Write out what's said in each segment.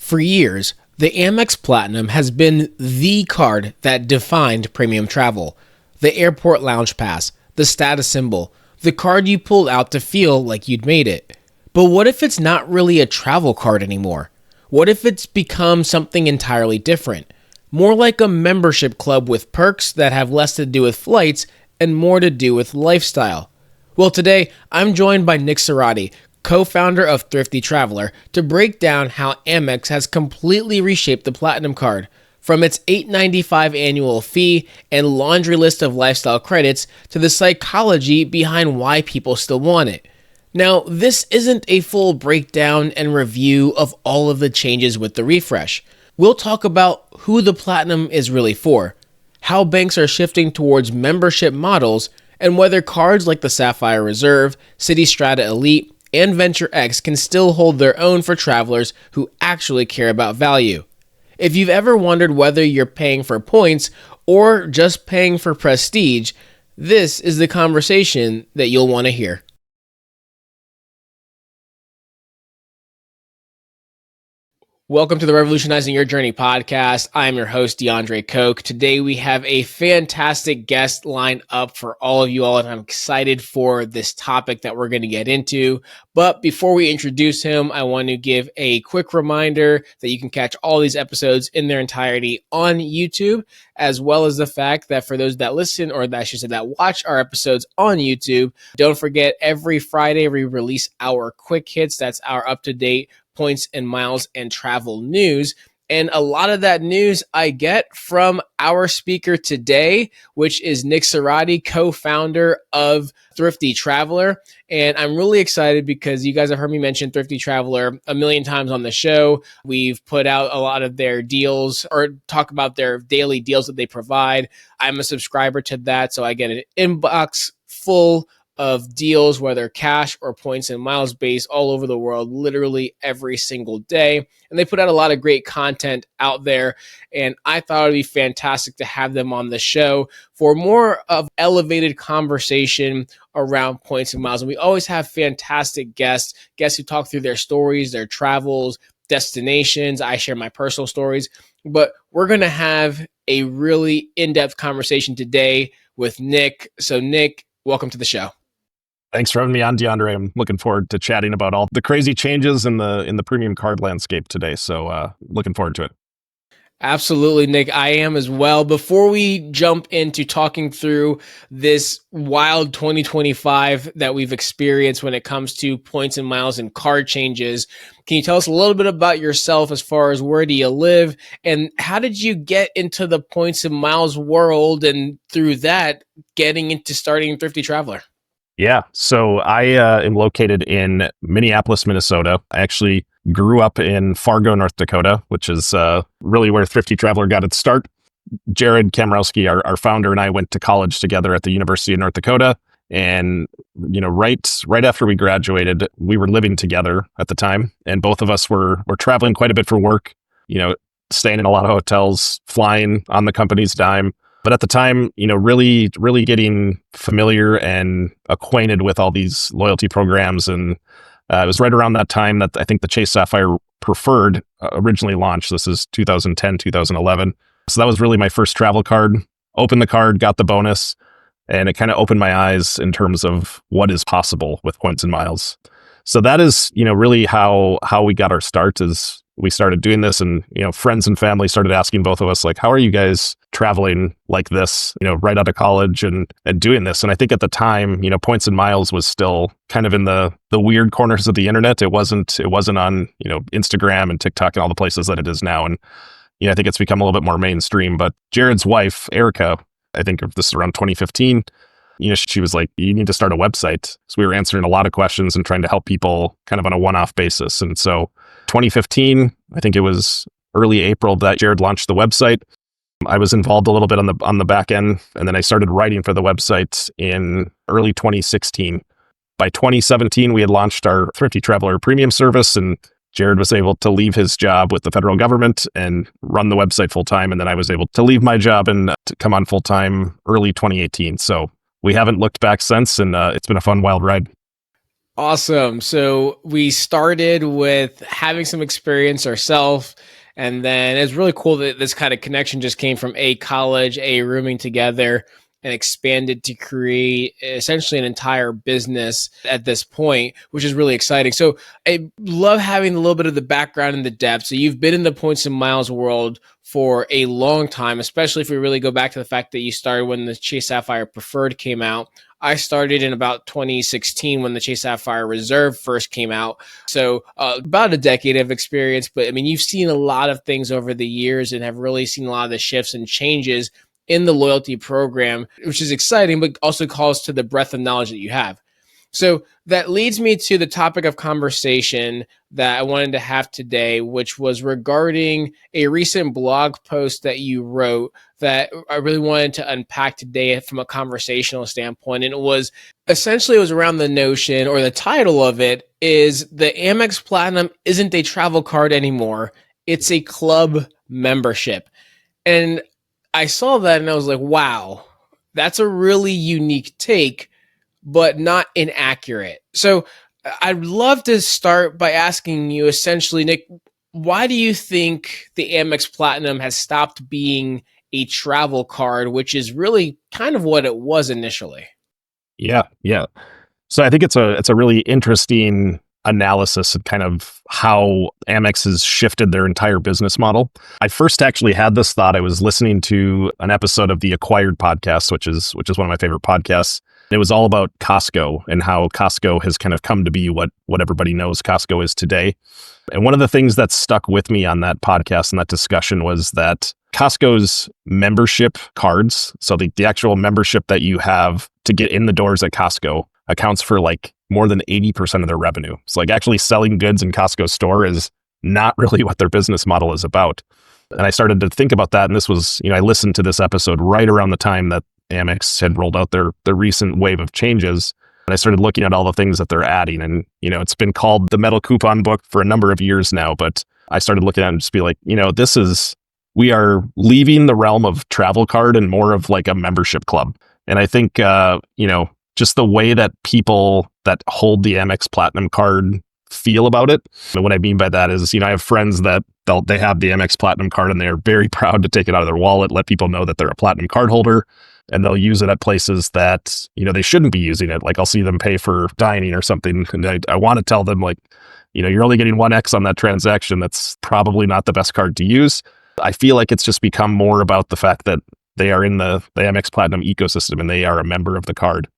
For years, the Amex Platinum has been the card that defined premium travel. The airport lounge pass, the status symbol, the card you pulled out to feel like you'd made it. But what if it's not really a travel card anymore? What if it's become something entirely different? More like a membership club with perks that have less to do with flights and more to do with lifestyle. Well, today, I'm joined by Nick Serati, co-founder of Thrifty Traveler, to break down how Amex has completely reshaped the Platinum Card. From its $8.95 annual fee and laundry list of lifestyle credits to the psychology behind why people still want it. Now, this isn't a full breakdown and review of all of the changes with the refresh. We'll talk about who the Platinum is really for, how banks are shifting towards membership models, and whether cards like the Sapphire Reserve, Citi Strata Elite, and Venture X can still hold their own for travelers who actually care about value. If you've ever wondered whether you're paying for points or just paying for prestige, this is the conversation that you'll want to hear. Welcome to the Revolutionizing Your Journey podcast. I'm your host, DeAndre Koch. Today we have a fantastic guest lined up for all of you all, and I'm excited for this topic that we're going to get into. But before we introduce him, I want to give a quick reminder that you can catch all these episodes in their entirety on YouTube, as well as the fact that for those that listen, or that I should say that watch our episodes on YouTube, don't forget every Friday we release our quick hits. That's our up-to-date points and miles and travel news. And a lot of that news I get from our speaker today, which is Nick Serati, co-founder of Thrifty Traveler. And I'm really excited because you guys have heard me mention Thrifty Traveler a million times on the show. We've put out a lot of their deals or talk about their daily deals that they provide. I'm a subscriber to that, so I get an inbox full of deals, whether cash or points and miles based, all over the world, literally every single day. And they put out a lot of great content out there. And I thought it'd be fantastic to have them on the show for more of elevated conversation around points and miles. And we always have fantastic guests who talk through their stories, their travels, destinations. I share my personal stories, but we're going to have a really in-depth conversation today with Nick. So Nick, welcome to the show. Thanks for having me on, DeAndre. I'm looking forward to chatting about all the crazy changes in the premium card landscape today. So looking forward to it. Absolutely, Nick. I am as well. Before we jump into talking through this wild 2025 that we've experienced when it comes to points and miles and card changes, can you tell us a little bit about yourself as far as where do you live and how did you get into the points and miles world and through that getting into starting Thrifty Traveler? Yeah, so I am located in Minneapolis, Minnesota. I actually grew up in Fargo, North Dakota, which is really where Thrifty Traveler got its start. Jared Kamrowski, our founder, and I went to college together at the University of North Dakota. And right after we graduated, we were living together at the time, and both of us were traveling quite a bit for work. Staying in a lot of hotels, flying on the company's dime. But at the time, really getting familiar and acquainted with all these loyalty programs. And it was right around that time that I think the Chase Sapphire Preferred originally launched. This is 2010, 2011. So that was really my first travel card. Opened the card, got the bonus, and it kind of opened my eyes in terms of what is possible with points and miles. So that is, really how we got our start is we started doing this, and friends and family started asking both of us, like, how are you guys traveling like this, right out of college and doing this? And I think at the time, points and miles was still kind of in the weird corners of the internet. It wasn't on, Instagram and TikTok and all the places that it is now. And I think it's become a little bit more mainstream. But Jared's wife, Erica, I think this is around 2015, she was like, you need to start a website. So we were answering a lot of questions and trying to help people kind of on a one-off basis. And so 2015, I think it was early April that Jared launched the website. I was involved a little bit on the back end, and then I started writing for the website in early 2016. By 2017, we had launched our Thrifty Traveler premium service, and Jared was able to leave his job with the federal government and run the website full time. And then I was able to leave my job and to come on full time early 2018. So we haven't looked back since, and it's been a fun, wild ride. Awesome. So we started with having some experience ourselves. And then it's really cool that this kind of connection just came from a college, a rooming together, and expanded to create essentially an entire business at this point, which is really exciting. So I love having a little bit of the background and the depth. So you've been in the points and miles world for a long time, especially if we really go back to the fact that you started when the Chase Sapphire Preferred came out. I started in about 2016 when the Chase Sapphire Reserve first came out. So about a decade of experience. But I mean, you've seen a lot of things over the years and have really seen a lot of the shifts and changes in the loyalty program, which is exciting, but also calls to the breadth of knowledge that you have. So that leads me to the topic of conversation that I wanted to have today, which was regarding a recent blog post that you wrote that I really wanted to unpack today from a conversational standpoint. And it was around the notion, or the title of it is, the Amex Platinum isn't a travel card anymore. It's a club membership. And I saw that and I was like, wow, that's a really unique take, but not inaccurate. So I'd love to start by asking you essentially, Nick, why do you think the Amex Platinum has stopped being a travel card, which is really kind of what it was initially? Yeah. So I think it's a really interesting analysis of kind of how Amex has shifted their entire business model. I first actually had this thought. I was listening to an episode of the Acquired podcast, which is one of my favorite podcasts. It was all about Costco and how Costco has kind of come to be what everybody knows Costco is today. And one of the things that stuck with me on that podcast and that discussion was that Costco's membership cards, so the actual membership that you have to get in the doors at Costco, accounts for like more than 80% of their revenue. So like actually selling goods in Costco store is not really what their business model is about. And I started to think about that. And this was, I listened to this episode right around the time that Amex had rolled out their recent wave of changes. And I started looking at all the things that they're adding. And, it's been called the metal coupon book for a number of years now. But I started looking at it and just be like, we are leaving the realm of travel card and more of like a membership club. And I think, just the way that people that hold the Amex Platinum card feel about it. And what I mean by that is, I have friends that they have the Amex Platinum card and they're very proud to take it out of their wallet, let people know that they're a Platinum card holder, and they'll use it at places that, they shouldn't be using it. Like I'll see them pay for dining or something. And I want to tell them like, you're only getting 1x on that transaction. That's probably not the best card to use. I feel like it's just become more about the fact that they are in the Amex Platinum ecosystem and they are a member of the card.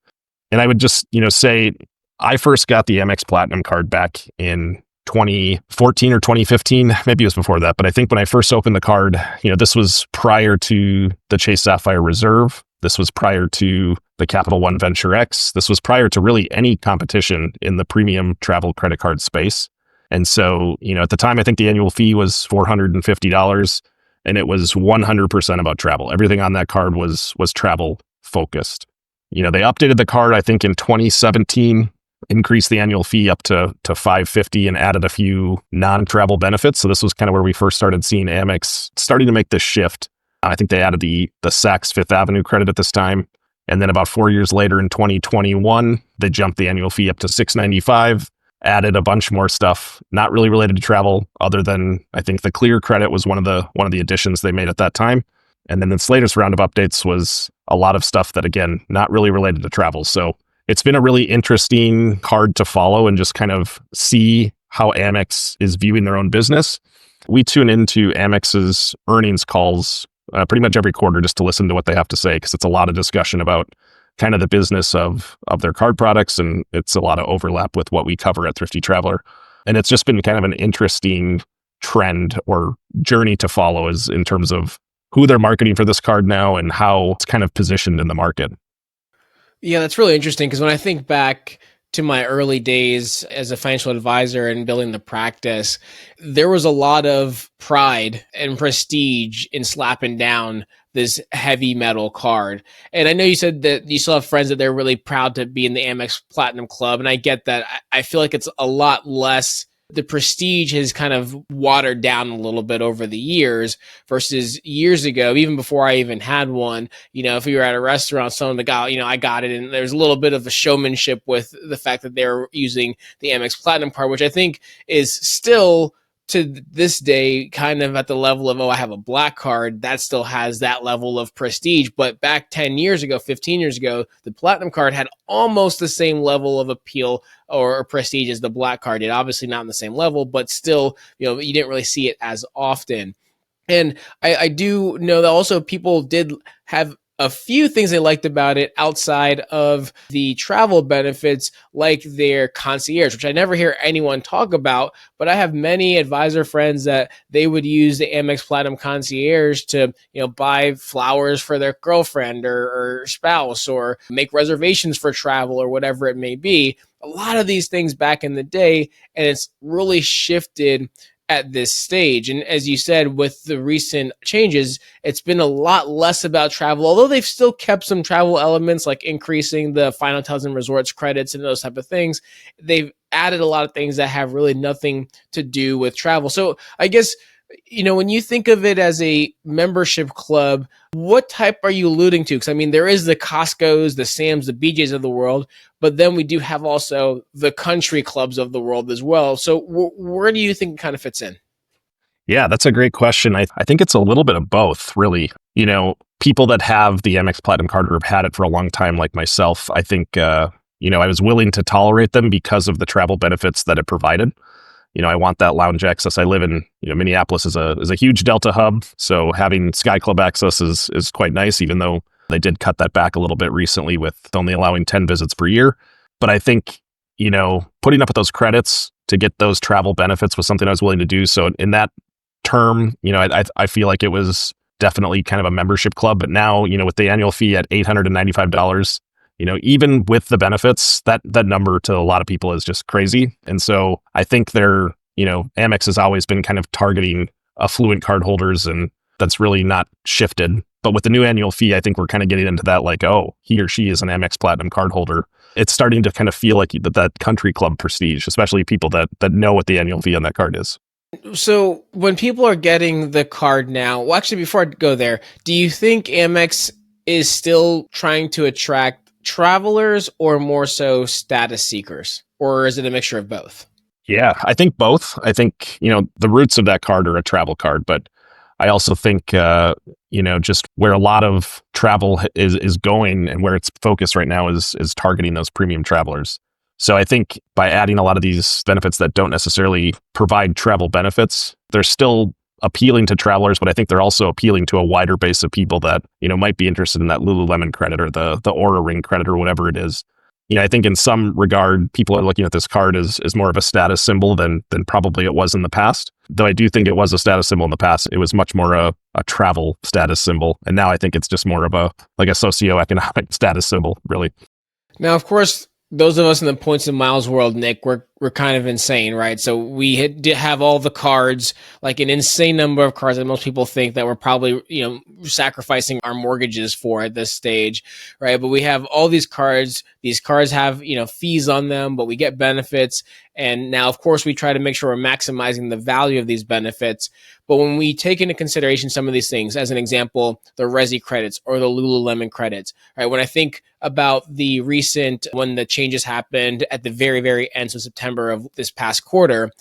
And I would just, say I first got the Amex Platinum card back in 2014 or 2015. Maybe it was before that. But I think when I first opened the card, this was prior to the Chase Sapphire Reserve. This was prior to the Capital One Venture X. This was prior to really any competition in the premium travel credit card space. And so, at the time, I think the annual fee was $450 and it was 100% about travel. Everything on that card was travel focused. They updated the card, I think in 2017, increased the annual fee up to $550 and added a few non-travel benefits. So this was kind of where we first started seeing Amex starting to make this shift. I think they added the Saks Fifth Avenue credit at this time. And then about 4 years later in 2021, they jumped the annual fee up to $695, added a bunch more stuff, not really related to travel, other than I think the Clear credit was one of the additions they made at that time. And then this latest round of updates was a lot of stuff that, again, not really related to travel. So it's been a really interesting card to follow and just kind of see how Amex is viewing their own business. We tune into Amex's earnings calls pretty much every quarter just to listen to what they have to say, because it's a lot of discussion about kind of the business of their card products, and it's a lot of overlap with what we cover at Thrifty Traveler. And it's just been kind of an interesting trend or journey to follow is in terms of who they're marketing for this card now and how it's kind of positioned in the market. Yeah, that's really interesting because when I think back to my early days as a financial advisor and building the practice, there was a lot of pride and prestige in slapping down this heavy metal card. And I know you said that you still have friends that they're really proud to be in the Amex Platinum Club. And I get that. I feel like it's a lot less the prestige has kind of watered down a little bit over the years versus years ago, even before I even had one. If you were at a restaurant, someone would go, I got it. And there's a little bit of a showmanship with the fact that they're using the Amex Platinum card, which I think is still to this day kind of at the level of, I have a black card. That still has that level of prestige. But back 10 years ago, 15 years ago, the Platinum card had almost the same level of appeal or prestige as the black card did. Obviously not on the same level, but still, you didn't really see it as often. And I do know that also people did have a few things they liked about it outside of the travel benefits, like their concierge, which I never hear anyone talk about, but I have many advisor friends that they would use the Amex Platinum concierge to, buy flowers for their girlfriend or spouse, or make reservations for travel or whatever it may be. A lot of these things back in the day, and it's really shifted at this stage. And as you said, with the recent changes, it's been a lot less about travel, although they've still kept some travel elements like increasing the final hotels and resorts credits and those type of things. They've added a lot of things that have really nothing to do with travel. So I guess, when you think of it as a membership club, what type are you alluding to? Because there is the Costco's, the Sam's, the BJ's of the world, but then we do have also the country clubs of the world as well. So where do you think it kind of fits in? Yeah, that's a great question. I think it's a little bit of both, really. People that have the Amex Platinum card or have had it for a long time, like myself, I think, I was willing to tolerate them because of the travel benefits that it provided. I want that lounge access. I live in, Minneapolis is a huge Delta hub. So having Sky Club access is quite nice, even though they did cut that back a little bit recently with only allowing 10 visits per year. But I think, putting up with those credits to get those travel benefits was something I was willing to do. So in that term, I feel like it was definitely kind of a membership club. But now, with the annual fee at $895, even with the benefits, that number to a lot of people is just crazy. And so I think Amex has always been kind of targeting affluent cardholders, and that's really not shifted. But with the new annual fee, I think we're kind of getting into that, like, oh, he or she is an Amex Platinum cardholder. It's starting to kind of feel like that country club prestige, especially people that know what the annual fee on that card is. So when people are getting the card now, well, actually, before I go there, do you think Amex is still trying to attract travelers or more so status seekers, or is it a mixture of both? Yeah, I think both. I think, the roots of that card are a travel card, but I also think, just where a lot of travel is going and where its focus right now is targeting those premium travelers. So I think by adding a lot of these benefits that don't necessarily provide travel benefits, they're still appealing to travelers, but I think they're also appealing to a wider base of people that, might be interested in that Lululemon credit or the Aura Ring credit or whatever it is. I think in some regard, people are looking at this card as more of a status symbol than probably it was in the past. Though I do think it was a status symbol in the past. It was much more a travel status symbol. And now I think it's just more of a socioeconomic status symbol, really. Now, of course, those of us in the points and miles world, Nick, we're kind of insane, right? So we did have all the cards, like an insane number of cards that most people think that we're probably, sacrificing our mortgages for at this stage, right? But we have all these cards. These cards have, fees on them, but we get benefits. And now, of course, we try to make sure we're maximizing the value of these benefits. But when we take into consideration some of these things, as an example, the Resi credits or the Lululemon credits, right? When I think about the recent, when the changes happened at the very, very end of September of this past quarter,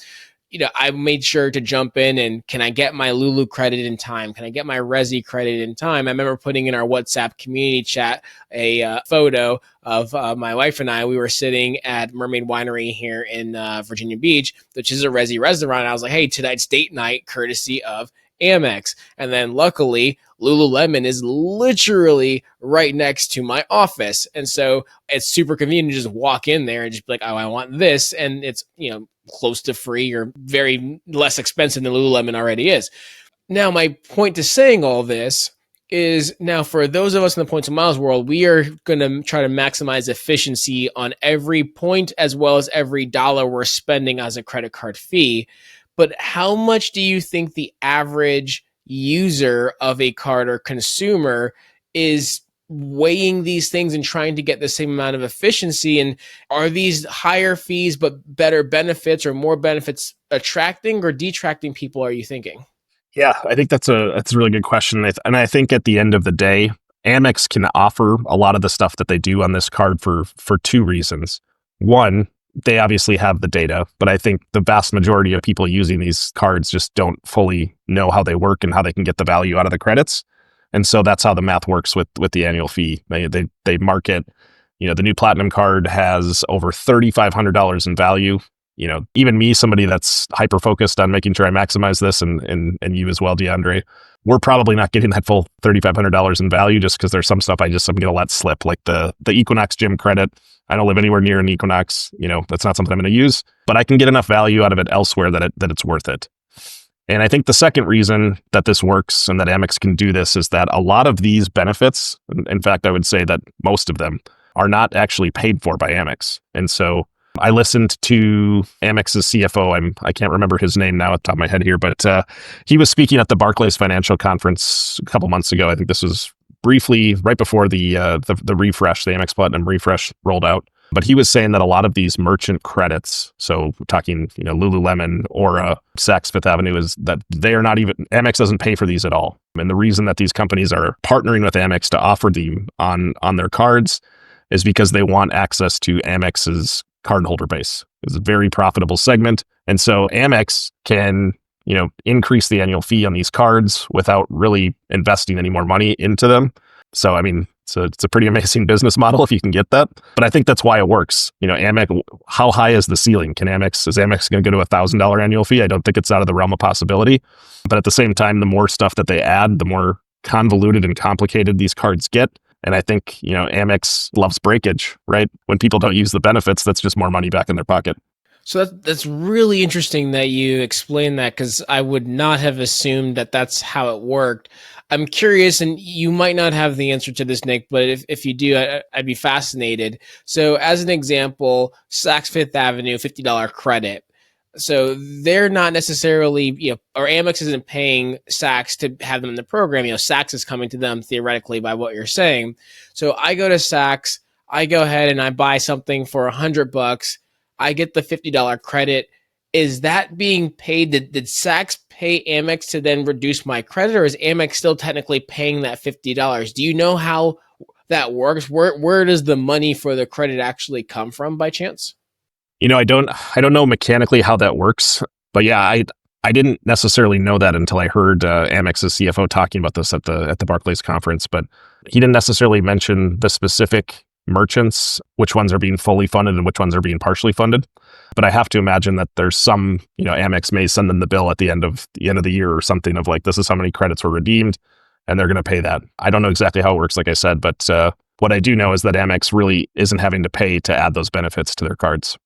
I made sure to jump in and can I get my Lulu credit in time? Can I get my Resi credit in time? I remember putting in our WhatsApp community chat a photo of my wife and I. We were sitting at Mermaid Winery here in Virginia Beach, which is a Resi restaurant. I was like, hey, tonight's date night, courtesy of Amex. And then luckily, Lululemon is literally right next to my office. And so it's super convenient to just walk in there and just be like, oh, I want this. And it's, close to free or very less expensive than Lululemon already is. Now, my point to saying all this is now for those of us in the points and miles world, we are going to try to maximize efficiency on every point as well as every dollar we're spending as a credit card fee. But how much do you think the average user of a card or consumer is weighing these things and trying to get the same amount of efficiency? And are these higher fees but better benefits or more benefits attracting or detracting people, are you thinking? Yeah, I think that's a really good question. And I think at the end of the day, Amex can offer a lot of the stuff that they do on this card for two reasons. One, they obviously have the data, but I think the vast majority of people using these cards just don't fully know how they work and how they can get the value out of the credits. And so that's how the math works with the annual fee. They market, the new platinum card has over $3,500 in value. Even me, somebody that's hyper focused on making sure I maximize this, and you as well, DeAndre, we're probably not getting that full $3,500 in value just because there's some stuff I'm going to let slip, like the Equinox gym credit. I don't live anywhere near an Equinox. That's not something I'm going to use, but I can get enough value out of it elsewhere that it's worth it. And I think the second reason that this works and that Amex can do this is that a lot of these benefits, in fact, I would say that most of them, are not actually paid for by Amex. And so I listened to Amex's CFO. I can't remember his name now at the top of my head here, but he was speaking at the Barclays Financial Conference a couple months ago. I think this was briefly right before the refresh, the Amex Platinum refresh rolled out. But he was saying that a lot of these merchant credits, so we're talking, Lululemon, Aura, Saks Fifth Avenue, is that they are not even, Amex doesn't pay for these at all. And the reason that these companies are partnering with Amex to offer them on their cards is because they want access to Amex's cardholder base. It's a very profitable segment. And so Amex can, increase the annual fee on these cards without really investing any more money into them. So, it's a pretty amazing business model if you can get that. But I think that's why it works. Amex, how high is the ceiling? Is Amex going to go to $1,000 annual fee? I don't think it's out of the realm of possibility. But at the same time, the more stuff that they add, the more convoluted and complicated these cards get. And I think, Amex loves breakage, right? When people don't use the benefits, that's just more money back in their pocket. So that's really interesting that you explained that, because I would not have assumed that that's how it worked. I'm curious, and you might not have the answer to this, Nick, but if you do, I'd be fascinated. So as an example, Saks Fifth Avenue, $50 credit. So they're not necessarily, or Amex isn't paying Saks to have them in the program. Saks is coming to them theoretically by what you're saying. So I go to Saks, I go ahead and I buy something for $100. I get the $50 credit. Is that being paid? Did Saks pay Amex to then reduce my credit, or is Amex still technically paying that $50? Do you know how that works? Where does the money for the credit actually come from by chance? I don't know mechanically how that works, but yeah, I didn't necessarily know that until I heard Amex's CFO talking about this at the Barclays conference. But he didn't necessarily mention the specific merchants, which ones are being fully funded and which ones are being partially funded. But I have to imagine that there's some, Amex may send them the bill at the end of the year or something of like, this is how many credits were redeemed, and they're going to pay that. I don't know exactly how it works, like I said, but what I do know is that Amex really isn't having to pay to add those benefits to their cards.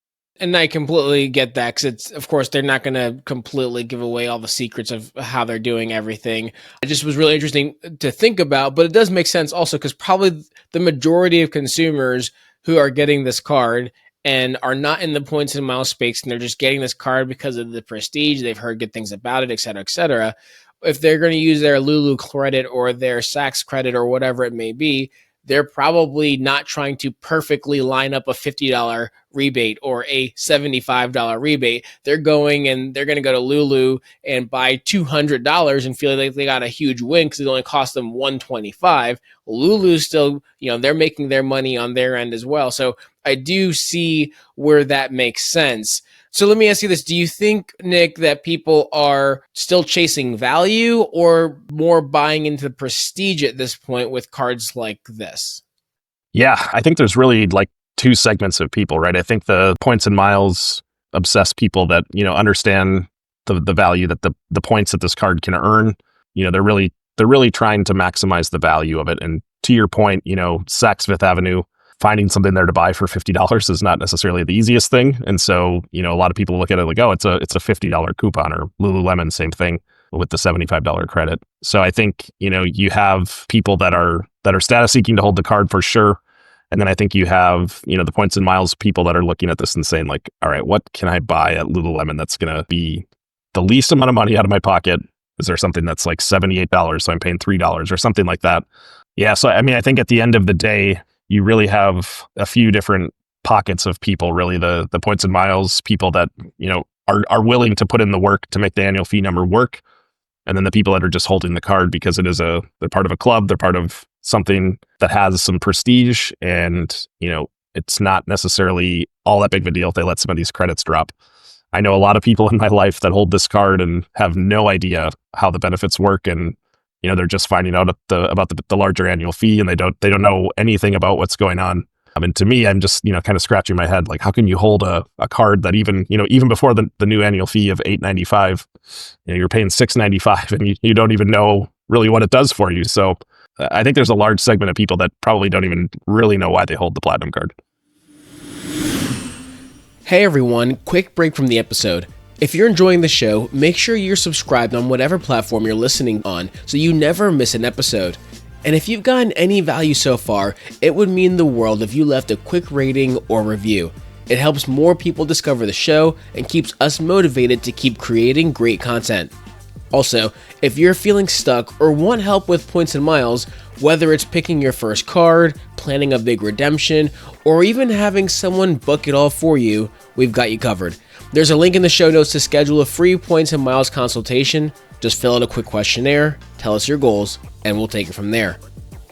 And I completely get that, because of course, they're not going to completely give away all the secrets of how they're doing everything. It just was really interesting to think about, but it does make sense also because probably the majority of consumers who are getting this card and are not in the points and miles space, and they're just getting this card because of the prestige, they've heard good things about it, et cetera, et cetera. If they're going to use their Lulu credit or their Saks credit or whatever it may be, they're probably not trying to perfectly line up a $50 rebate or a $75 rebate. They're going to go to Lulu and buy $200 and feel like they got a huge win because it only cost them $125. Lulu's still, they're making their money on their end as well. So I do see where that makes sense. So let me ask you this. Do you think, Nick, that people are still chasing value or more buying into the prestige at this point with cards like this? Yeah, I think there's really like two segments of people, right? I think the points and miles obsessed people that, understand the value that the points that this card can earn, they're really trying to maximize the value of it. And to your point, Saks Fifth Avenue, finding something there to buy for $50 is not necessarily the easiest thing. And so, a lot of people look at it like, oh, it's a $50 coupon, or Lululemon, same thing with the $75 credit. So I think, you have people that are status seeking to hold the card for sure. And then I think you have, the points and miles people that are looking at this and saying like, all right, what can I buy at Lululemon that's going to be the least amount of money out of my pocket? Is there something that's like $78, so I'm paying $3 or something like that? Yeah. So, I mean, I think at the end of the day, you really have a few different pockets of people, really the points and miles people that, are willing to put in the work to make the annual fee number work. And then the people that are just holding the card because they're part of a club, they're part of something that has some prestige, and, it's not necessarily all that big of a deal if they let some of these credits drop. I know a lot of people in my life that hold this card and have no idea how the benefits work, and they're just finding out about the larger annual fee, and they don't know anything about what's going on. And to me, I'm just kind of scratching my head, like, how can you hold a card that even before the new annual fee of $8.95, you're paying $6.95, and you don't even know really what it does for you. So I think there's a large segment of people that probably don't even really know why they hold the platinum card. Hey everyone, quick break from the episode. If you're enjoying the show, make sure you're subscribed on whatever platform you're listening on so you never miss an episode. And if you've gotten any value so far, it would mean the world if you left a quick rating or review. It helps more people discover the show and keeps us motivated to keep creating great content. Also, if you're feeling stuck or want help with points and miles, whether it's picking your first card, planning a big redemption, or even having someone book it all for you, we've got you covered. There's a link in the show notes to schedule a free points and miles consultation. Just fill out a quick questionnaire, tell us your goals, and we'll take it from there.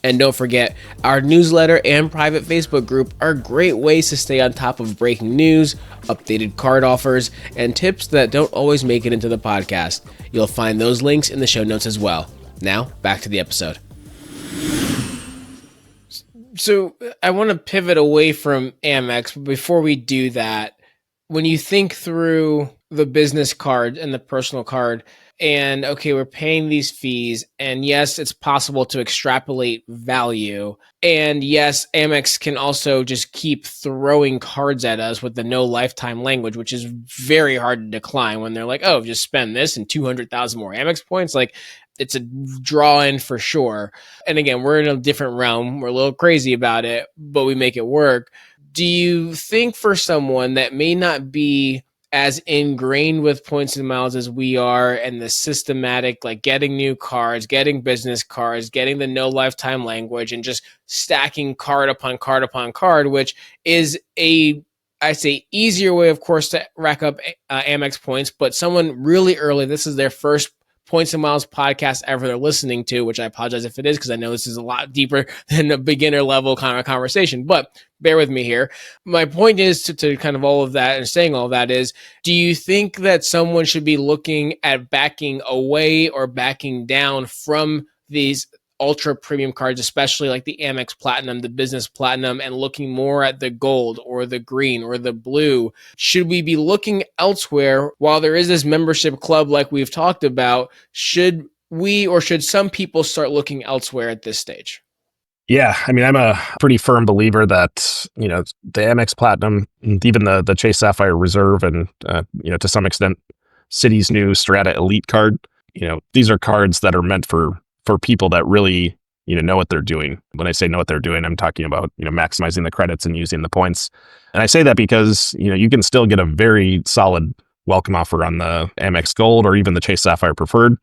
And don't forget, our newsletter and private Facebook group are great ways to stay on top of breaking news, updated card offers, and tips that don't always make it into the podcast. You'll find those links in the show notes as well. Now, back to the episode. So I want to pivot away from Amex, but before we do that, when you think through the business card and the personal card, and okay, we're paying these fees, and yes, it's possible to extrapolate value, and yes, Amex can also just keep throwing cards at us with the no lifetime language, which is very hard to decline when they're like, oh, just spend this and 200,000 more Amex points. Like, it's a draw in for sure. And again, we're in a different realm. We're a little crazy about it, but we make it work. Do you think for someone that may not be as ingrained with points and miles as we are, and the systematic, like getting new cards, getting business cards, getting the no lifetime language, and just stacking card upon card upon card, which is I say easier way, of course, to rack up Amex points, but someone really early, this is their first Points and Miles podcast ever they're listening to, which I apologize if it is, because I know this is a lot deeper than a beginner level kind of conversation, but bear with me here. My point is to kind of all of that and saying all of that is, do you think that someone should be looking at backing away or backing down from these ultra premium cards, especially like the Amex Platinum, the Business Platinum, and looking more at the gold or the green or the blue? Should we be looking elsewhere while there is this membership club like we've talked about? Should we, or should some people start looking elsewhere at this stage? Yeah, I mean, I'm a pretty firm believer that, the Amex Platinum, even the Chase Sapphire Reserve, and, to some extent, Citi's new Serati Elite card, these are cards that are meant for people that really, know what they're doing. When I say know what they're doing, I'm talking about, maximizing the credits and using the points. And I say that because, you can still get a very solid welcome offer on the Amex Gold or even the Chase Sapphire Preferred.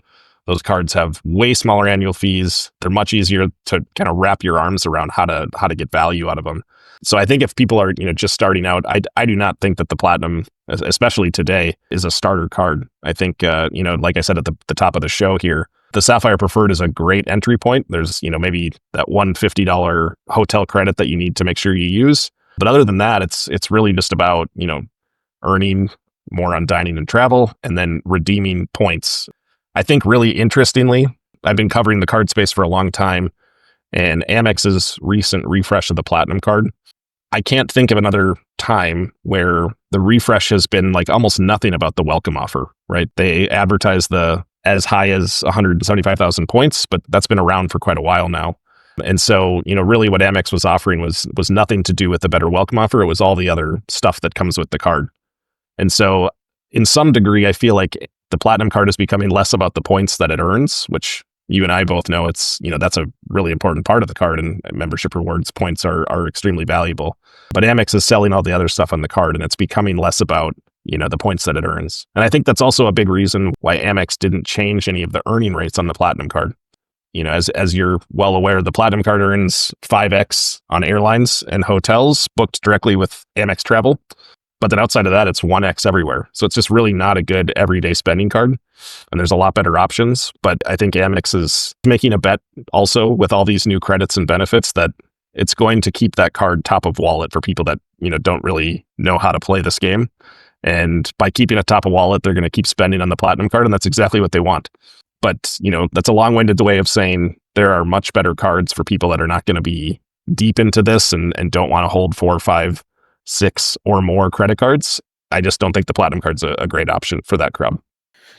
Those cards have way smaller annual fees. They're much easier to kind of wrap your arms around how to get value out of them. So I think if people are, just starting out, I do not think that the Platinum, especially today, is a starter card. I think, like I said at the top of the show here, the Sapphire Preferred is a great entry point. There's, maybe that $150 hotel credit that you need to make sure you use. But other than that, it's really just about, earning more on dining and travel and then redeeming points. I think really interestingly, I've been covering the card space for a long time, and Amex's recent refresh of the Platinum card, I can't think of another time where the refresh has been like almost nothing about the welcome offer, right? They advertise the as high as 175,000 points, but that's been around for quite a while now. And so, really what Amex was offering was nothing to do with the better welcome offer. It was all the other stuff that comes with the card. And so in some degree, I feel like the Platinum card is becoming less about the points that it earns, which you and I both know it's, that's a really important part of the card, and membership rewards points are extremely valuable. But Amex is selling all the other stuff on the card, and it's becoming less about, the points that it earns. And I think that's also a big reason why Amex didn't change any of the earning rates on the Platinum card. as you're well aware, the Platinum card earns 5x on airlines and hotels booked directly with Amex Travel. But then outside of that, it's 1x everywhere. So it's just really not a good everyday spending card. And there's a lot better options. But I think Amex is making a bet also with all these new credits and benefits that it's going to keep that card top of wallet for people that, don't really know how to play this game. And by keeping it top of wallet, they're going to keep spending on the Platinum card. And that's exactly what they want. But, that's a long-winded way of saying there are much better cards for people that are not going to be deep into this and don't want to hold 4, 5, 6 or more credit cards. I just don't think the Platinum card's a great option for that crowd.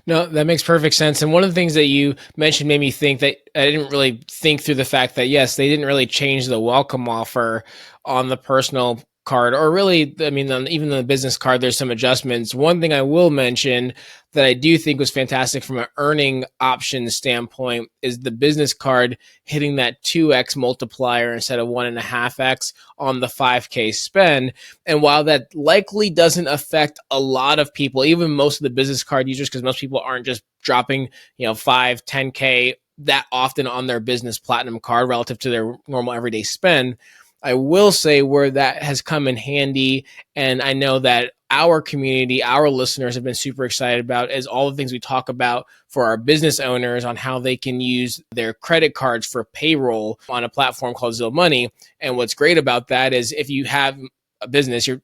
No, that makes perfect sense. And one of the things that you mentioned made me think that I didn't really think through the fact that, yes, they didn't really change the welcome offer on the personal card, or really, even on the business card, there's some adjustments. One thing I will mention that I do think was fantastic from an earning option standpoint is the business card hitting that 2x multiplier instead of 1.5x on the 5K spend. And while that likely doesn't affect a lot of people, even most of the business card users, because most people aren't just dropping, 5, 10K that often on their business platinum card relative to their normal everyday spend, I will say where that has come in handy, and I know that our community, our listeners have been super excited about, is all the things we talk about for our business owners on how they can use their credit cards for payroll on a platform called Zil Money. And what's great about that is if you have a business, your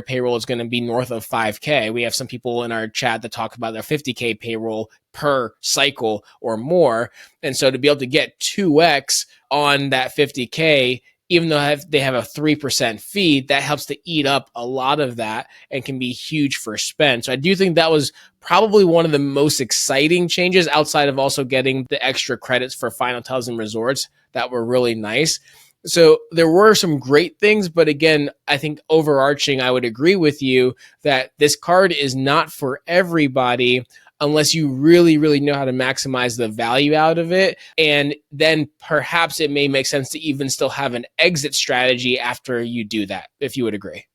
payroll is going to be north of 5K. We have some people in our chat that talk about their 50K payroll per cycle or more. And so to be able to get 2x on that 50K, even though they have a 3% fee, that helps to eat up a lot of that and can be huge for spend. So I do think that was probably one of the most exciting changes outside of also getting the extra credits for fine hotels and resorts that were really nice. So there were some great things, but again, I think overarching, I would agree with you that this card is not for everybody unless you really, really know how to maximize the value out of it. And then perhaps it may make sense to even still have an exit strategy after you do that, if you would agree.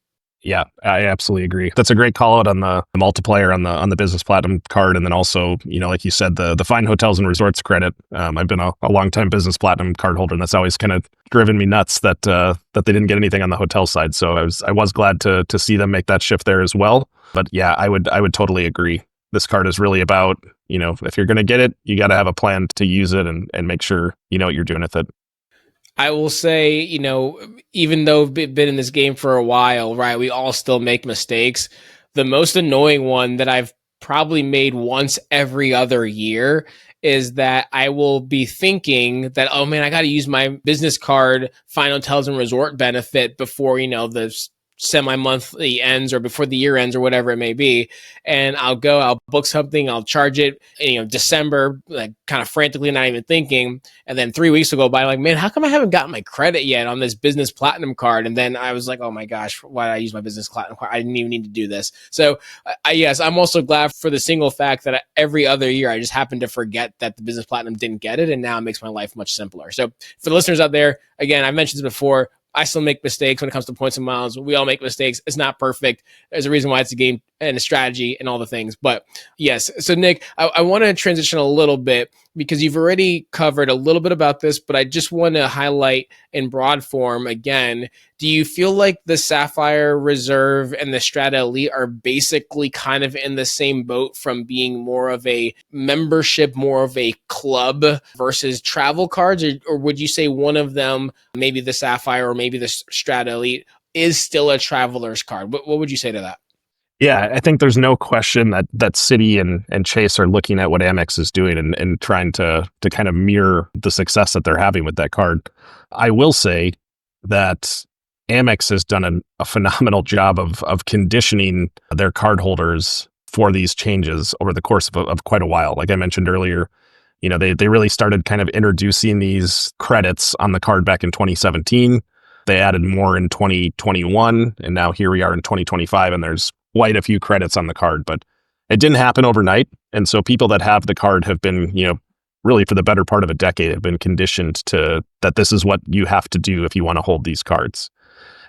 Yeah, I absolutely agree. That's a great call out on the multiplier on the business platinum card. And then also, like you said, the fine hotels and resorts credit. I've been a long time business platinum card holder, and that's always kind of driven me nuts that they didn't get anything on the hotel side. So I was glad to see them make that shift there as well. But yeah, I would totally agree. This card is really about, if you're going to get it, you got to have a plan to use it and make sure you know what you're doing with it. I will say, even though I've been in this game for a while, right, we all still make mistakes. The most annoying one that I've probably made once every other year is that I will be thinking that, oh man, I got to use my business card, fine hotels and resort benefit before, the semi-monthly ends or before the year ends or whatever it may be. And I'll book something, I'll charge it, December, like kind of frantically, not even thinking. And then 3 weeks will go by, like, man, how come I haven't gotten my credit yet on this business platinum card? And then I was like, oh my gosh, why did I use my business platinum card? I didn't even need to do this. So yes, I'm also glad for the single fact that every other year I just happen to forget that the business platinum didn't get it. And now it makes my life much simpler. So for the listeners out there, again, I mentioned this before, I still make mistakes when it comes to points and miles. We all make mistakes. It's not perfect. There's a reason why it's a game and a strategy and all the things. But yes, so Nick, I want to transition a little bit because you've already covered a little bit about this, but I just want to highlight in broad form again. Do you feel like the Sapphire Reserve and the Strata Elite are basically kind of in the same boat from being more of a membership, more of a club versus travel cards? Or would you say one of them, maybe the Sapphire or maybe the Strata Elite, is still a traveler's card? What would you say to that? Yeah, I think there's no question that Citi and Chase are looking at what Amex is doing and trying to kind of mirror the success that they're having with that card. I will say that Amex has done a phenomenal job of conditioning their cardholders for these changes over the course of quite a while. Like I mentioned earlier, they really started kind of introducing these credits on the card back in 2017. They added more in 2021, and now here we are in 2025, and there's quite a few credits on the card, but it didn't happen overnight. And so people that have the card have been, really for the better part of a decade, have been conditioned to that this is what you have to do if you want to hold these cards.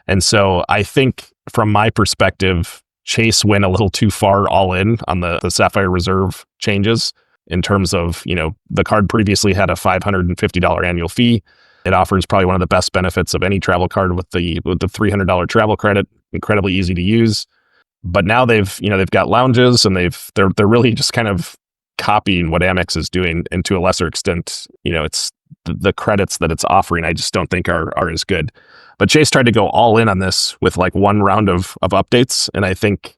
And so I think from my perspective, Chase went a little too far all in on the Sapphire Reserve changes. in terms of, the card previously had a $550 annual fee. It offers probably one of the best benefits of any travel card with the $300 travel credit, incredibly easy to use. But now they've got lounges, and they're really just kind of copying what Amex is doing, and to a lesser extent, it's the credits that it's offering, I just don't think are as good. But Chase tried to go all in on this with like one round of updates. And I think,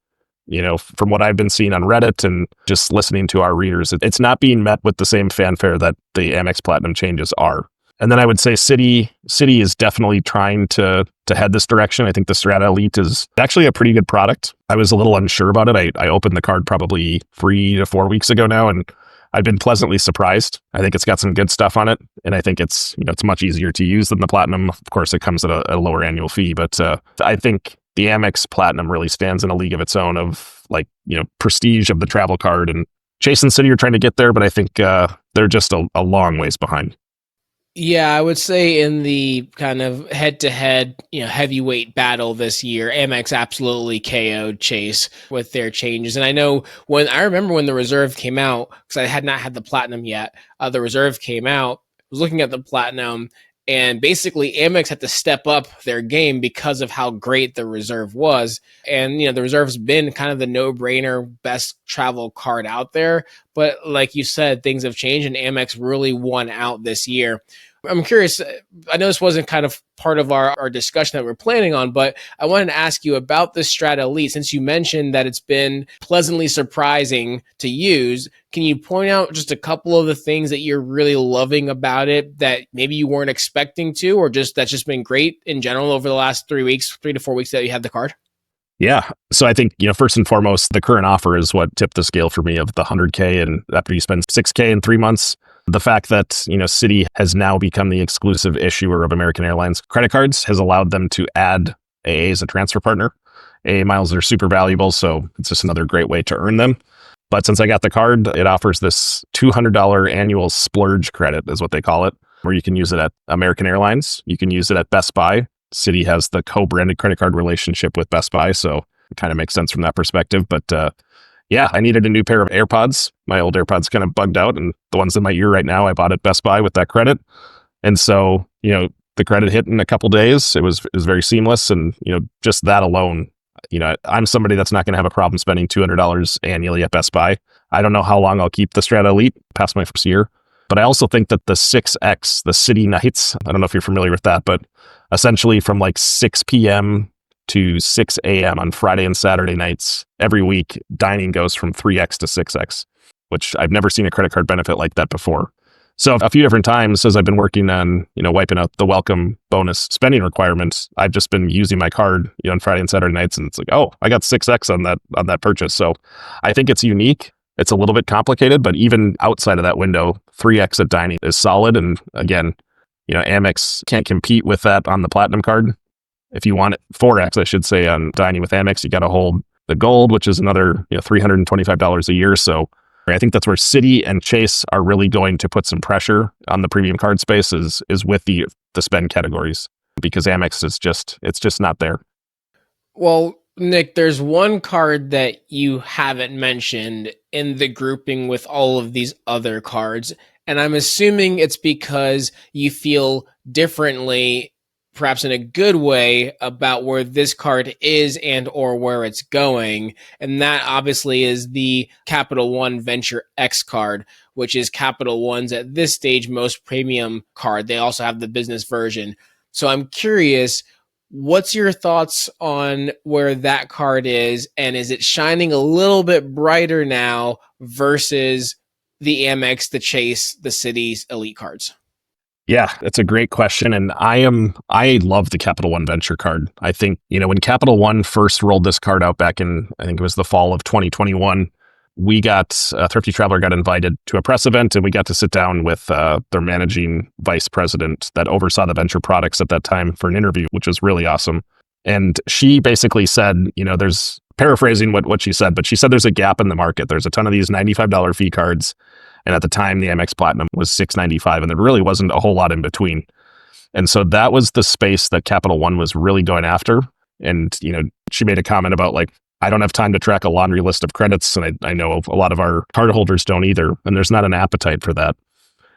from what I've been seeing on Reddit and just listening to our readers, it's not being met with the same fanfare that the Amex Platinum changes are. And then I would say Citi is definitely trying to head this direction. I think the Strata Elite is actually a pretty good product. I was a little unsure about it. I opened the card probably 3 to 4 weeks ago now, and I've been pleasantly surprised. I think it's got some good stuff on it, and I think it's much easier to use than the Platinum. Of course, it comes at a lower annual fee, but I think the Amex Platinum really stands in a league of its own of prestige of the travel card. And Chase and Citi are trying to get there, but I think they're just a long ways behind. Yeah, I would say in the kind of head-to-head, heavyweight battle this year, Amex absolutely KO'd Chase with their changes. And I remember when the Reserve came out, because I had not had the Platinum yet. The Reserve came out, was looking at the Platinum, and basically Amex had to step up their game because of how great the Reserve was. And, the Reserve's been kind of the no-brainer best travel card out there. But like you said, things have changed, and Amex really won out this year. I'm curious, I know this wasn't kind of part of our discussion that we're planning on, but I wanted to ask you about the Strata Elite. Since you mentioned that it's been pleasantly surprising to use, can you point out just a couple of the things that you're really loving about it that maybe you weren't expecting to, or that's just been great in general over the last 3 to 4 weeks that you had the card? Yeah. So I think, first and foremost, the current offer is what tipped the scale for me of the $100K. And after you spend $6K in 3 months, the fact that, Citi has now become the exclusive issuer of American Airlines credit cards has allowed them to add AA as a transfer partner. AA miles are super valuable, so it's just another great way to earn them. But since I got the card, it offers this $200 annual splurge credit, is what they call it, where you can use it at American Airlines. You can use it at Best Buy. Citi has the co-branded credit card relationship with Best Buy, so it kind of makes sense from that perspective. But yeah, I needed a new pair of AirPods. My old AirPods kind of bugged out, and the ones in my ear right now, I bought at Best Buy with that credit. And so, the credit hit in a couple days. It was very seamless, and just that alone, I'm somebody that's not going to have a problem spending $200 annually at Best Buy. I don't know how long I'll keep the Strata Elite past my first year, but I also think that the 6X, the Citi Nights, I don't know if you're familiar with that, but essentially from like 6 p.m. to 6 a.m. on Friday and Saturday nights, every week, dining goes from 3X to 6X, which I've never seen a credit card benefit like that before. So a few different times as I've been working on, wiping out the welcome bonus spending requirements, I've just been using my card, on Friday and Saturday nights. And it's like, oh, I got 6X on that purchase. So I think it's unique. It's a little bit complicated, but even outside of that window, 3X at dining is solid. And again, Amex can't compete with that on the Platinum card. If you want it 4X, I should say, on dining with Amex, you got to hold the gold, which is another $325 a year. So I think that's where Citi and Chase are really going to put some pressure on the premium card space is with the spend categories, because Amex is just not there. Well, Nick, there's one card that you haven't mentioned in the grouping with all of these other cards, and I'm assuming it's because you feel differently, perhaps in a good way, about where this card is and or where it's going. And that obviously is the Capital One Venture X card, which is Capital One's, at this stage, most premium card. They also have the business version. So I'm curious, what's your thoughts on where that card is? And is it shining a little bit brighter now versus the Amex, the Chase, the Citi's Elite cards? Yeah, that's a great question. And I love the Capital One Venture card. I think, when Capital One first rolled this card out back in, I think it was the fall of 2021, Thrifty Traveler got invited to a press event, and we got to sit down with their managing vice president that oversaw the venture products at that time for an interview, which was really awesome. And she basically said, there's, paraphrasing what she said, but she said there's a gap in the market. There's a ton of these $95 fee cards. And at the time, the Amex Platinum was $695, and there really wasn't a whole lot in between. And so that was the space that Capital One was really going after. And, she made a comment about like, I don't have time to track a laundry list of credits, and I know a lot of our cardholders don't either, and there's not an appetite for that.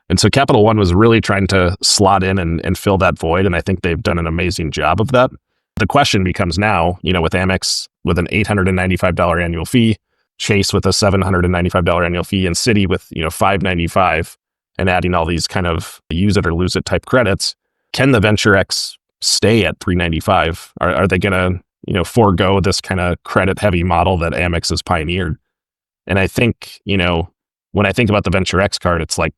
And so Capital One was really trying to slot in and fill that void, and I think they've done an amazing job of that. The question becomes now, with Amex with an $895 annual fee, Chase with a $795 annual fee, and Citi with $595, and adding all these kind of use it or lose it type credits, can the Venture X stay at $395? Are they going to forego this kind of credit heavy model that Amex has pioneered? And I think when I think about the Venture X card, it's like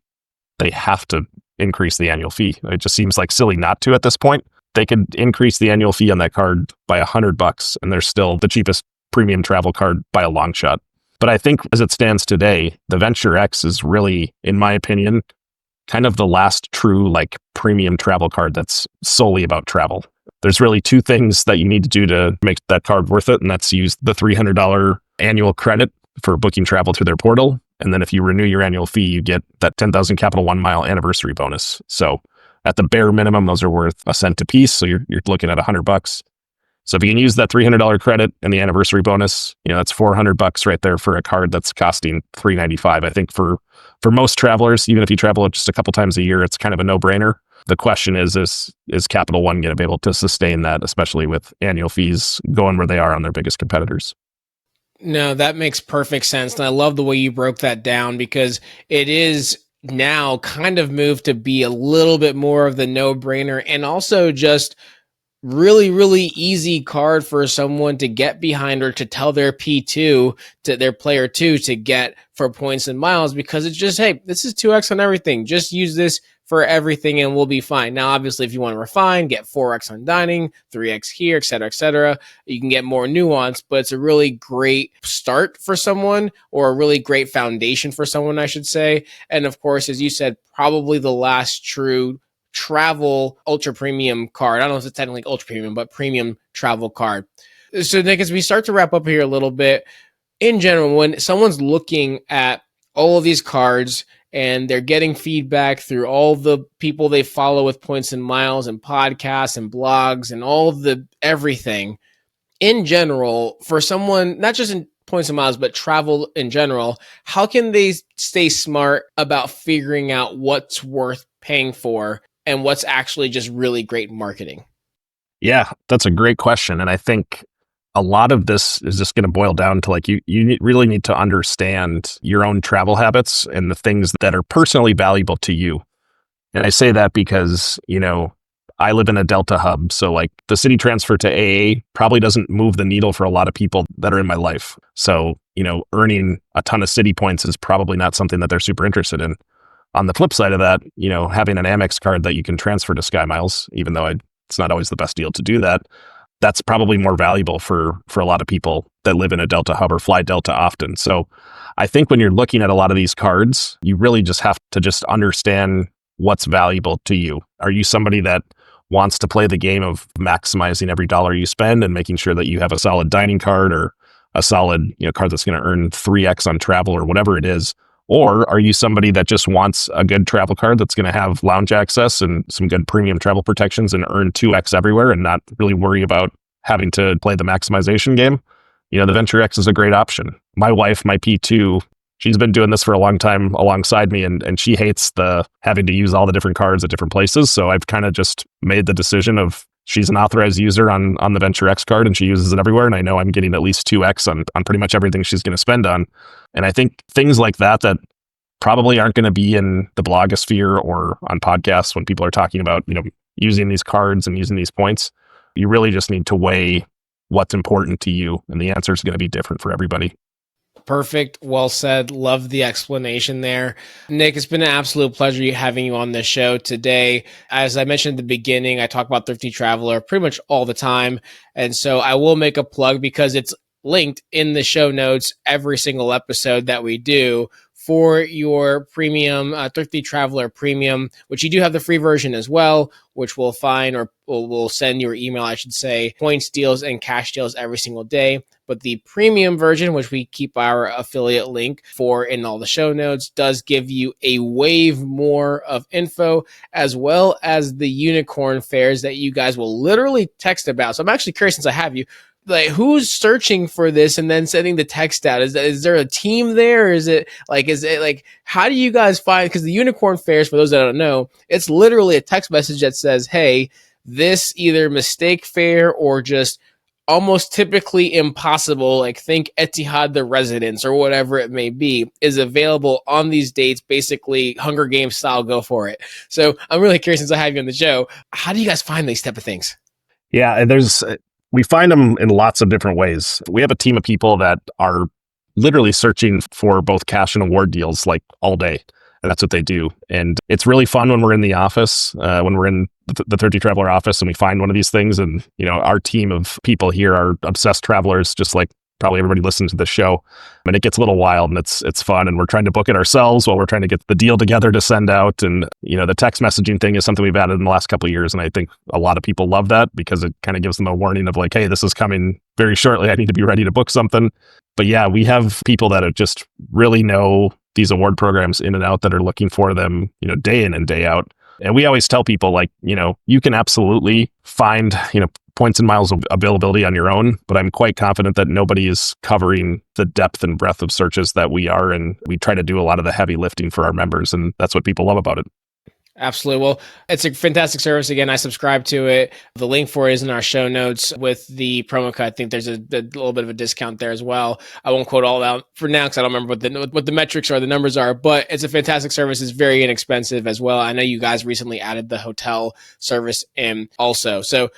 they have to increase the annual fee. It just seems like silly not to at this point. They could increase the annual fee on that card by $100, and they're still the cheapest premium travel card by a long shot. But I think as it stands today, the Venture X is really, in my opinion, kind of the last true premium travel card that's solely about travel. There's really two things that you need to do to make that card worth it, and that's use the $300 annual credit for booking travel through their portal. And then if you renew your annual fee, you get that 10,000 Capital One mile anniversary bonus. So at the bare minimum, those are worth a cent a piece. So you're looking at $100. So if you can use that $300 credit and the anniversary bonus, that's $400 right there for a card that's costing $395. I think for most travelers, even if you travel just a couple times a year, it's kind of a no-brainer. The question is Capital One going to be able to sustain that, especially with annual fees going where they are on their biggest competitors? No, that makes perfect sense. And I love the way you broke that down, because it is now kind of moved to be a little bit more of the no-brainer, and also just really, really easy card for someone to get behind, or to tell their P2 to their player 2 to get for points and miles, because it's just, hey, this is 2x on everything. Just use this for everything and we'll be fine. Now, obviously, if you want to refine, get 4x on dining, 3x here, et cetera, you can get more nuance, but it's a really great start for someone, or a really great foundation for someone, I should say. And of course, as you said, probably the last true travel ultra premium card. I don't know if it's technically ultra premium, but premium travel card. So Nick, as we start to wrap up here a little bit, in general, when someone's looking at all of these cards and they're getting feedback through all the people they follow with points and miles and podcasts and blogs and all of the everything, in general, for someone, not just in points and miles, but travel in general, how can they stay smart about figuring out what's worth paying for and what's actually just really great marketing? Yeah, that's a great question. And I think a lot of this is just going to boil down to you really need to understand your own travel habits and the things that are personally valuable to you. And I say that because, I live in a Delta hub. So the city transfer to AA probably doesn't move the needle for a lot of people that are in my life. So, earning a ton of city points is probably not something that they're super interested in. On the flip side of that, having an Amex card that you can transfer to Sky Miles, even though it's not always the best deal to do that, that's probably more valuable for a lot of people that live in a Delta hub or fly Delta often. So I think when you're looking at a lot of these cards, you really just have to just understand what's valuable to you. Are you somebody that wants to play the game of maximizing every dollar you spend and making sure that you have a solid dining card, or a solid card that's going to earn 3x on travel or whatever it is? Or are you somebody that just wants a good travel card that's going to have lounge access and some good premium travel protections and earn 2x everywhere and not really worry about having to play the maximization game? The Venture X is a great option. My wife, my P2, she's been doing this for a long time alongside me, and she hates the having to use all the different cards at different places. So I've kind of just made the decision of, she's an authorized user on the Venture X card, and she uses it everywhere. And I know I'm getting at least 2x on pretty much everything she's going to spend on. And I think things like that probably aren't going to be in the blogosphere or on podcasts when people are talking about, using these cards and using these points. You really just need to weigh what's important to you. And the answer is going to be different for everybody. Perfect. Well said. Love the explanation there. Nick, it's been an absolute pleasure having you on this show today. As I mentioned at the beginning, I talk about Thrifty Traveler pretty much all the time. And so I will make a plug, because it's linked in the show notes every single episode that we do, for your premium, Thrifty Traveler Premium, which you do have the free version as well, which we'll find, or we'll send your email, I should say, points deals and cash deals every single day. But the premium version, which we keep our affiliate link for in all the show notes, does give you a wave more of info, as well as the unicorn fares that you guys will literally text about. So I'm actually curious, since I have you, like who's searching for this and then sending the text out? Is there a team there? Is it like how do you guys find, because the unicorn fairs, for those that don't know, it's literally a text message that says, hey, this either mistake fare or just almost typically impossible, like think Etihad the Residence or whatever it may be, is available on these dates, basically Hunger Games style, go for it. So I'm really curious, since I have you on the show, how do you guys find these type of things? Yeah, and we find them in lots of different ways. We have a team of people that are literally searching for both cash and award deals like all day. And that's what they do. And it's really fun when we're in the office, when we're in the Thrifty Traveler office and we find one of these things. And, our team of people here are obsessed travelers, just like probably everybody listening to the show. And it gets a little wild and it's fun. And we're trying to book it ourselves while we're trying to get the deal together to send out. And, the text messaging thing is something we've added in the last couple of years. And I think a lot of people love that because it kind of gives them a warning of like, hey, this is coming very shortly. I need to be ready to book something. But yeah, we have people that just really know these award programs in and out that are looking for them, day in and day out. And we always tell people like, you can absolutely find, points and miles of availability on your own, but I'm quite confident that nobody is covering the depth and breadth of searches that we are. And we try to do a lot of the heavy lifting for our members. And that's what people love about it. Absolutely. Well, it's a fantastic service. Again, I subscribe to it. The link for it is in our show notes with the promo code. I think there's a little bit of a discount there as well. I won't quote all out for now because I don't remember what the metrics or the numbers are, but it's a fantastic service. It's very inexpensive as well. I know you guys recently added the hotel service in also. So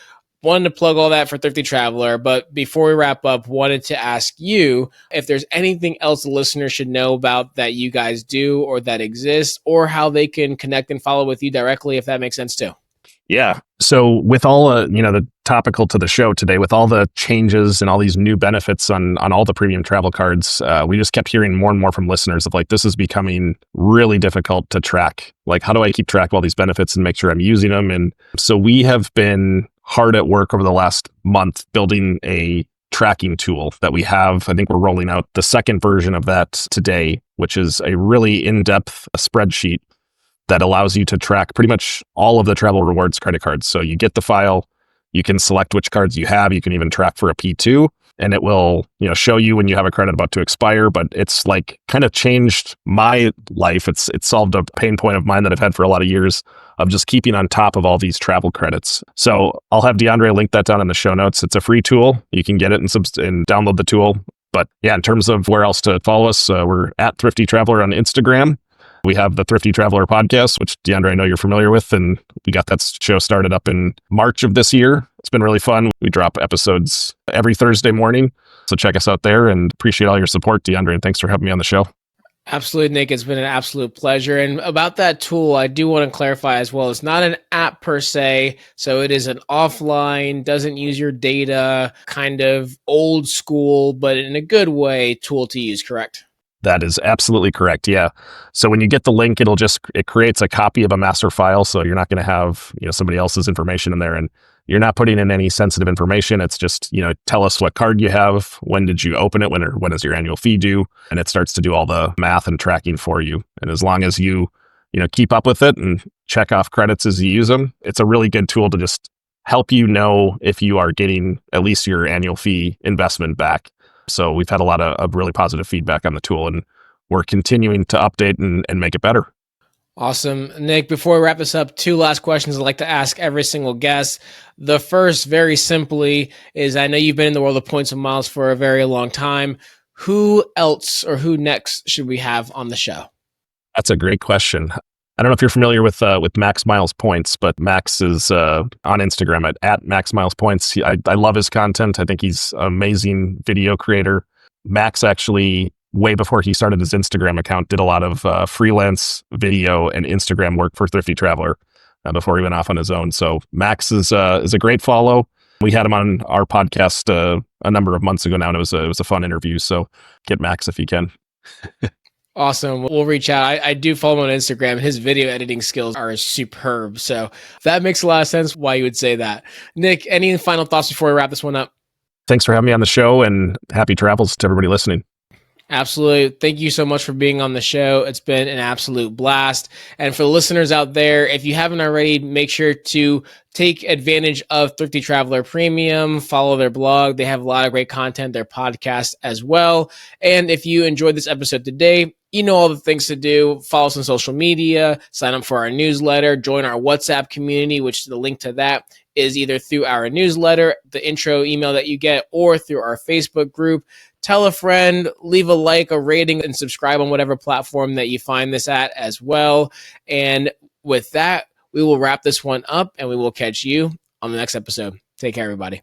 wanted to plug all that for Thrifty Traveler, but before we wrap up, wanted to ask you if there's anything else the listeners should know about that you guys do or that exists, or how they can connect and follow with you directly, if that makes sense too. Yeah. So with all, the topical to the show today, with all the changes and all these new benefits on all the premium travel cards, we just kept hearing more and more from listeners of like, this is becoming really difficult to track. Like, how do I keep track of all these benefits and make sure I'm using them? And so we have been hard at work over the last month building a tracking tool that we have. I think we're rolling out the second version of that today, which is a really in-depth spreadsheet that allows you to track pretty much all of the travel rewards credit cards. So you get the file, you can select which cards you have, you can even track for a P2, and it will, show you when you have a credit about to expire. But it's like kind of changed my life. It's solved a pain point of mine that I've had for a lot of years of just keeping on top of all these travel credits. So I'll have DeAndre link that down in the show notes. It's a free tool. You can get it and download the tool. But yeah, in terms of where else to follow us, we're at Thrifty Traveler on Instagram. We have the Thrifty Traveler podcast, which DeAndre, I know you're familiar with, and we got that show started up in March of this year. It's been really fun. We drop episodes every Thursday morning, so check us out there, and appreciate all your support, DeAndre, and thanks for having me on the show. Absolutely, Nick. It's been an absolute pleasure. And about that tool, I do want to clarify as well. It's not an app per se. So it is an offline, doesn't use your data, kind of old school, but in a good way, tool to use, correct? That is absolutely correct. Yeah. So when you get the link, it creates a copy of a master file. So you're not going to have, somebody else's information in there, and you're not putting in any sensitive information. It's just, tell us what card you have. When did you open it? When is your annual fee due? And it starts to do all the math and tracking for you. And as long as you, keep up with it and check off credits as you use them, it's a really good tool to just help you know if you are getting at least your annual fee investment back. So we've had a lot of really positive feedback on the tool, and we're continuing to update and make it better. Awesome. Nick, before we wrap this up, 2 last questions I'd like to ask every single guest. The first, very simply, is I know you've been in the world of points and miles for a very long time. Who else or who next should we have on the show? That's a great question. I don't know if you're familiar with Max Miles Points, but Max is on Instagram at Max Miles Points. I love his content. I think he's an amazing video creator. Max actually, way before he started his Instagram account, did a lot of freelance video and Instagram work for Thrifty Traveler before he went off on his own. So Max is a great follow. We had him on our podcast a number of months ago now, and it was a fun interview. So get Max if you can. Awesome. We'll reach out. I do follow him on Instagram. His video editing skills are superb. So that makes a lot of sense why you would say that. Nick, any final thoughts before we wrap this one up? Thanks for having me on the show, and happy travels to everybody listening. Absolutely. Thank you so much for being on the show. It's been an absolute blast. And for the listeners out there, if you haven't already, make sure to take advantage of Thrifty Traveler Premium, follow their blog. They have a lot of great content, their podcast as well. And if you enjoyed this episode today, you know all the things to do. Follow us on social media, sign up for our newsletter, join our WhatsApp community, which the link to that is either through our newsletter, the intro email that you get, or through our Facebook group. Tell a friend, leave a like, a rating, and subscribe on whatever platform that you find this at as well. And with that, we will wrap this one up and we will catch you on the next episode. Take care, everybody.